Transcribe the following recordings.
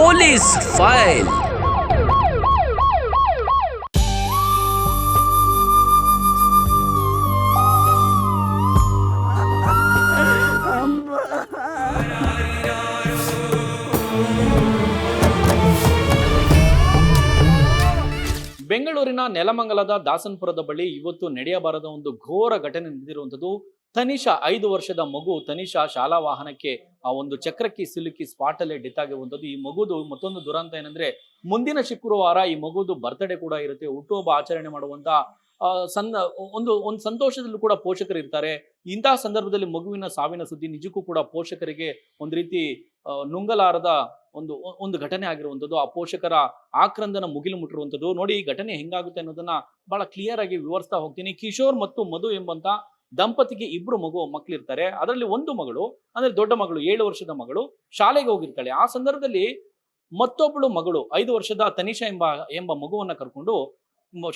Police file. ಬೆಂಗಳೂರಿನ ನೆಲಮಂಗಲದ ದಾಸನಪುರದ ಬಳಿ ಇವತ್ತು ನಡೆಯಬಾರದ ಒಂದು ಘೋರ ಘಟನೆ ನಡೆದಿರುವಂಥದ್ದು. ತನಿಷಾ 5 ವರ್ಷದ ಮಗು ತನಿಷಾ ಶಾಲಾ ವಾಹನಕ್ಕೆ ಆ ಒಂದು ಚಕ್ರಕ್ಕೆ ಸಿಲುಕಿ ಸ್ಪಾಟ್ ಅಲ್ಲೇ ಡೆತ್ ಆಗಿರುವಂಥದ್ದು. ಈ ಮಗುದು ಮತ್ತೊಂದು ದುರಂತ ಏನಂದ್ರೆ, ಮುಂದಿನ ಶುಕ್ರವಾರ ಈ ಮಗುದು ಬರ್ತ್ಡೇ ಕೂಡ ಇರುತ್ತೆ. ಹುಟ್ಟುಹಬ್ಬ ಆಚರಣೆ ಮಾಡುವಂತ ಒಂದು ಸಂತೋಷದಲ್ಲೂ ಕೂಡ ಪೋಷಕರು ಇರ್ತಾರೆ. ಇಂತಹ ಸಂದರ್ಭದಲ್ಲಿ ಮಗುವಿನ ಸಾವಿನ ಸುದ್ದಿ ನಿಜಕ್ಕೂ ಕೂಡ ಪೋಷಕರಿಗೆ ಒಂದು ರೀತಿ ನುಂಗಲಾರದ ಒಂದು ಘಟನೆ ಆಗಿರುವಂಥದ್ದು. ಆ ಪೋಷಕರ ಆಕ್ರಂದನ ಮುಗಿಲು ಮುಟ್ಟಿರುವಂಥದ್ದು. ನೋಡಿ, ಈ ಘಟನೆ ಹೆಂಗಾಗುತ್ತೆ ಅನ್ನೋದನ್ನ ಬಹಳ ಕ್ಲಿಯರ್ ಆಗಿ ವಿವರಿಸ್ತಾ ಹೋಗ್ತೀನಿ. ಕಿಶೋರ್ ಮತ್ತು ಮಧು ಎಂಬಂತ ದಂಪತಿಗೆ 2 ಮಕ್ಕಳಿರ್ತಾರೆ. ಅದರಲ್ಲಿ ಒಂದು ಮಗಳು ಅಂದ್ರೆ ದೊಡ್ಡ ಮಗಳು 7 ವರ್ಷದ ಮಗಳು ಶಾಲೆಗೆ ಹೋಗಿರ್ತಾಳೆ. ಆ ಸಂದರ್ಭದಲ್ಲಿ ಮತ್ತೊಬ್ಬಳು ಮಗಳು 5 ವರ್ಷದ ತನಿಷಾ ಎಂಬ ಮಗುವನ್ನ ಕರ್ಕೊಂಡು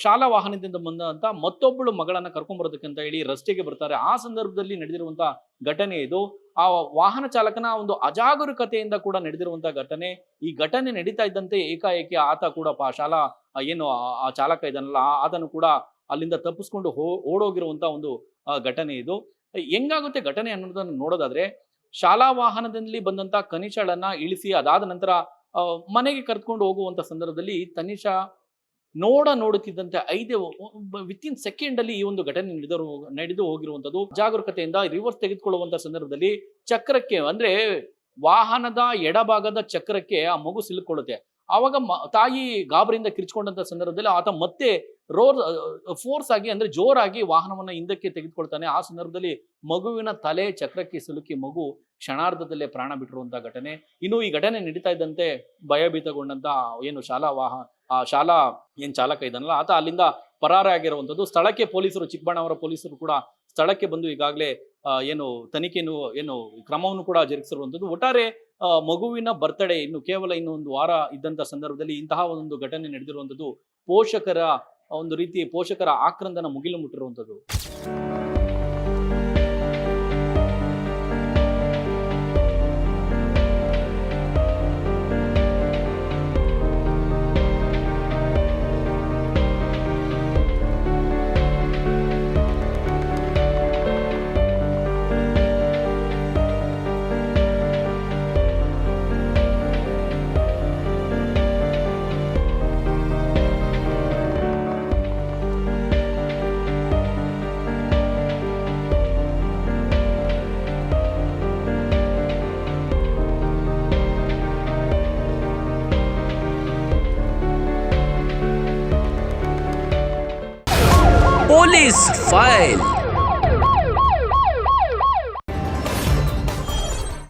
ಶಾಲಾ ವಾಹನದಿಂದ ಬಂದಂತ ಮತ್ತೊಬ್ಬಳು ಮಗಳನ್ನ ಕರ್ಕೊಂಡ್ ಬರೋದಕ್ಕಂತ ಹೇಳಿ ರಸ್ತೆಗೆ ಬರ್ತಾರೆ. ಆ ಸಂದರ್ಭದಲ್ಲಿ ನಡೆದಿರುವಂತ ಘಟನೆ ಇದು. ಆ ವಾಹನ ಚಾಲಕನ ಒಂದು ಅಜಾಗರೂಕತೆಯಿಂದ ಕೂಡ ನಡೆದಿರುವಂತಹ ಘಟನೆ. ಈ ಘಟನೆ ನಡೀತಾ ಇದ್ದಂತೆ ಏಕಾಏಕಿ ಆತ ಕೂಡ ಶಾಲಾ ಏನು ಆ ಚಾಲಕ ಇದನ್ನಲ್ಲ ಆತನು ಕೂಡ ಅಲ್ಲಿಂದ ತಪ್ಪಿಸ್ಕೊಂಡು ಓಡೋಗಿರುವಂತ ಒಂದು ಘಟನೆ ಇದು. ಹೆಂಗಾಗುತ್ತೆ ಘಟನೆ ಅನ್ನೋದನ್ನ ನೋಡೋದಾದ್ರೆ, ಶಾಲಾ ವಾಹನದಲ್ಲಿ ಬಂದಂತ ಕನಿಷಳನ್ನ ಇಳಿಸಿ ಅದಾದ ನಂತರ ಮನೆಗೆ ಕರೆದುಕೊಂಡು ಹೋಗುವಂತ ಸಂದರ್ಭದಲ್ಲಿ ತನಿಷಾ ನೋಡುತ್ತಿದ್ದಂತೆ ವಿತಿನ್ ಸೆಕೆಂಡ್ ಅಲ್ಲಿ ಈ ಒಂದು ಘಟನೆ ನಡೆದು ಹೋಗಿರುವಂತದ್ದು. ಜಾಗರೂಕತೆಯಿಂದ ರಿವರ್ಸ್ ತೆಗೆದುಕೊಳ್ಳುವಂತ ಸಂದರ್ಭದಲ್ಲಿ ಚಕ್ರಕ್ಕೆ ಅಂದ್ರೆ ವಾಹನದ ಎಡಭಾಗದ ಚಕ್ರಕ್ಕೆ ಆ ಮಗು ಸಿಲುಕೊಳ್ಳುತ್ತೆ. ಆವಾಗ ತಾಯಿ ಗಾಬರಿಯಿಂದ ಕಿರ್ಚ್ಕೊಂಡಂತ ಸಂದರ್ಭದಲ್ಲಿ ಆತ ಮತ್ತೆ ಫೋರ್ಸ್ ಆಗಿ ಅಂದ್ರೆ ಜೋರಾಗಿ ವಾಹನವನ್ನ ಹಿಂದಕ್ಕೆ ತೆಗೆದುಕೊಳ್ತಾನೆ. ಆ ಸಂದರ್ಭದಲ್ಲಿ ಮಗುವಿನ ತಲೆ ಚಕ್ರಕ್ಕೆ ಸಿಲುಕಿ ಮಗು ಕ್ಷಣಾರ್ಧದಲ್ಲೇ ಪ್ರಾಣ ಬಿಟ್ಟಿರುವಂತಹ ಘಟನೆ. ಇನ್ನು ಈ ಘಟನೆ ನಡೀತಾ ಇದ್ದಂತೆ ಭಯಭೀತಗೊಂಡಂತ ಏನು ಶಾಲಾ ಏನ್ ಚಾಲಕ ಇದನ್ನಲ್ಲ ಆತ ಅಲ್ಲಿಂದ ಪರಾರಾಗಿರುವಂಥದ್ದು. ಸ್ಥಳಕ್ಕೆ ಪೊಲೀಸರು, ಚಿಕ್ಕಬಳ್ಳಾಪುರ ಪೊಲೀಸರು ಕೂಡ ಸ್ಥಳಕ್ಕೆ ಬಂದು ಈಗಾಗಲೇ ತನಿಖೆಯನ್ನು ಕ್ರಮವನ್ನು ಕೂಡ ಜರುಗಿಸಿರುವಂಥದ್ದು. ಒಟ್ಟಾರೆ ಮಗುವಿನ ಬರ್ತ್ಡೇ ಇನ್ನು ಕೇವಲ ಒಂದು ವಾರ ಇದ್ದಂತ ಸಂದರ್ಭದಲ್ಲಿ ಇಂತಹ ಒಂದು ಘಟನೆ ನಡೆದಿರುವಂಥದ್ದು ಪೋಷಕರ ಆಕ್ರಂದನ ಮುಗಿಲು ಮುಟ್ಟಿರುವಂಥದ್ದು. Police file.